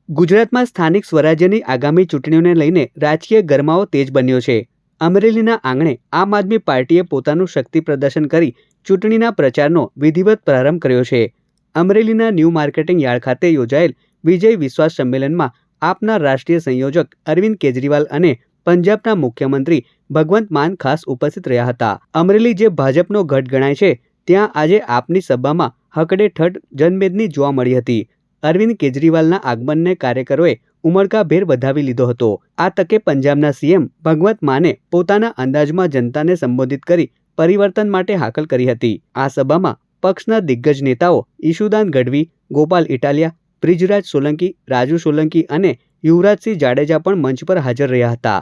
ગુજરાતમાં સ્થાનિક સ્વરાજ્યની આગામી ચૂંટણીઓને લઈને રાજકીય ગરમાવો તેજ બન્યો છે. અમરેલીના આંગણે આમ આદમી પાર્ટીએ પોતાનું શક્તિ પ્રદર્શન કરી ચૂંટણીના પ્રચારનો વિધિવત પ્રારંભ કર્યો છે. અમરેલીના ન્યૂ માર્કેટિંગ યાર્ડ ખાતે યોજાયેલ વિજય વિશ્વાસ સંમેલનમાં આપના રાષ્ટ્રીય સંયોજક અરવિંદ કેજરીવાલ અને પંજાબના મુખ્યમંત્રી ભગવંત માન ખાસ ઉપસ્થિત રહ્યા હતા. અમરેલી જે ભાજપનો ગઢ ગણાય છે, ત્યાં આજે આપની સભામાં હકડેઠઠ જનમેદની જોવા મળી હતી. અરવિંદ કેજરીવાલના આગમનને કાર્યકરોએ ઉમળકાભેર વધાવી લીધો હતો. આ તકે પંજાબના સીએમ ભગવંત માને પોતાના અંદાજમાં જનતાને સંબોધિત કરી પરિવર્તન માટે હાકલ કરી હતી. આ સભામાં પક્ષના દિગ્ગજ નેતાઓ ઈશુદાન ગઢવી, ગોપાલ ઇટાલિયા, બ્રિજરાજ સોલંકી, રાજુ સોલંકી અને યુવરાજસિંહ જાડેજા પણ મંચ પર હાજર રહ્યા હતા.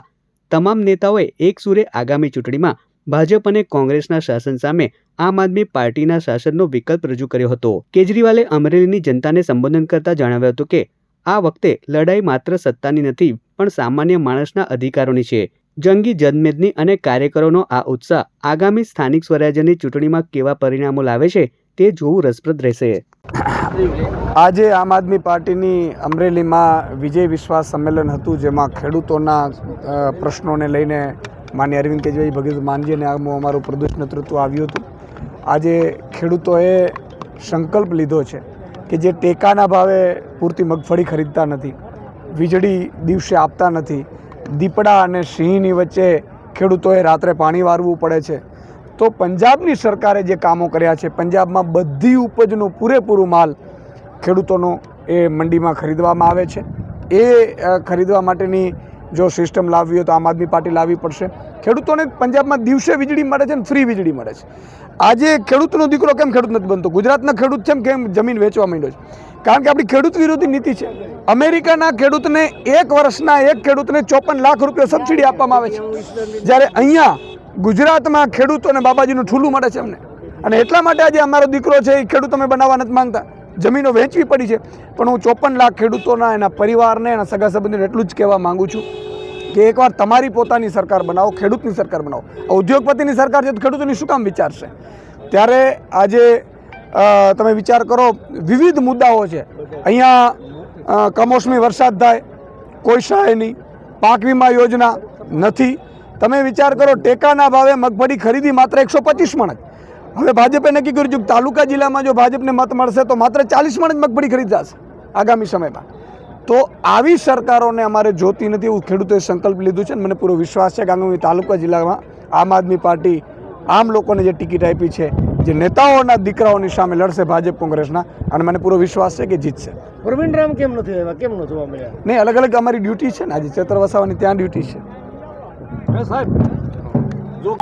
તમામ નેતાઓએ એક સુરે આગામી ચૂંટણીમાં ભાજપ અને કોંગ્રેસના શાસન સામે આમ આદમી પાર્ટીના શાસનનો વિકલ્પ રજૂ કર્યો હતો. કેજરીવાલે અમરેલીની જનતાને સંબોધન કરતા જણાવ્યું હતું કે આ વખતે લડાઈ માત્ર સત્તાની નથી, પણ સામાન્ય માણસના અધિકારોની છે. જંગી જનમેદની અને કાર્યકરોનો આ ઉત્સાહ આગામી સ્થાનિક સ્વરાજ્યની ચૂંટણીમાં કેવા પરિણામો લાવે છે તે જોવું રસપ્રદ રહેશે. આજે આમ આદમી પાર્ટીની અમરેલીમાં વિજય વિશ્વાસ સંમેલન હતું, જેમાં ખેડૂતોના પ્રશ્નોને લઈને માન્ય અરવિંદ કેજરીવાલ, ભગવંત માનજી અને અમારું પ્રદેશ નેતૃત્વ આવ્યું હતું. આજે ખેડૂતોએ સંકલ્પ લીધો છે કે જે ટેકાના ભાવે પૂરતી મગફળી ખરીદતા નથી, વીજળી દિવસે આપતા નથી, દીપડા અને સિંહની વચ્ચે ખેડૂતોએ રાત્રે પાણી વારવું પડે છે, તો પંજાબની સરકારે જે કામો કર્યા છે, પંજાબમાં બધી ઉપજનું પૂરેપૂરું માલ ખેડૂતોનો એ મંડીમાં ખરીદવામાં આવે છે. એ ખરીદવા માટેની જો સિસ્ટમ લાવવી હોય તો આમ આદમી પાર્ટી લાવવી પડશે. ખેડૂતોને પંજાબમાં દિવસે વીજળી મળે છે અને ફ્રી વીજળી મળે છે. આજે ખેડૂતનો દીકરો કેમ ખેડૂત નથી બનતો? ગુજરાતના ખેડૂત કેમ જમીન વેચવા માંડ્યો છે? કારણ કે આપણી ખેડૂત વિરોધી નીતિ છે. અમેરિકાના ખેડૂતને એક વર્ષના એક ખેડૂતને 54 લાખ રૂપિયા સબસિડી આપવામાં આવે છે, જ્યારે અહીંયા ગુજરાતમાં ખેડૂતોને બાબાજીનું ઠૂલું મળે છે અમને. અને એટલા માટે આજે અમારો દીકરો છે એ ખેડૂત અમે બનાવવા નથી માંગતા, જમીનો વેચવી પડી છે. પણ હું 54 લાખ ખેડૂતોના, એના પરિવારને, એના સગા સંબંધીને એટલું જ કહેવા માગું છું કે એકવાર તમારી પોતાની સરકાર બનાવો, ખેડૂતની સરકાર બનાવો. ઉદ્યોગપતિની સરકાર છે તો ખેડૂતોની શું કામ વિચારશે? ત્યારે આજે તમે વિચાર કરો, વિવિધ મુદ્દાઓ છે. અહીંયા કમોસમી વરસાદ થાય, કોઈ સહાય નહીં, પાક વીમા યોજના નથી. તમે વિચાર કરો, ટેકાના ભાવે મગફળી ખરીદી માત્ર 125 મણ જ. હવે ભાજપે નક્કી કર્યું છે કે તાલુકા જિલ્લામાં જો ભાજપને મત મળશે તો માત્ર 40 મણ જ મગફળી ખરીદાશે આગામી સમયમાં. તો આવી સરકારોને અમારે જોતી નથી, એવું ખેડૂતોએ સંકલ્પ લીધું છે. મને પૂરો વિશ્વાસ છે કે આગામી તાલુકા જિલ્લામાં આમ આદમી પાર્ટી આમ લોકોને જે ટિકિટ આપી છે, જે નેતાઓના દીકરાઓની સામે લડશે ભાજપ કોંગ્રેસના, અને મને પૂરો વિશ્વાસ છે કે જીતશે. પ્રવીણ રામ કેમ નથી આવ્યા? કેમ ન જોવા મળ્યા? નહીં, અલગ અલગ અમારી ડ્યુટી છે ને. આજે ચેતર વસાવાની ત્યાં ડ્યુટી છે. સાહેબ જો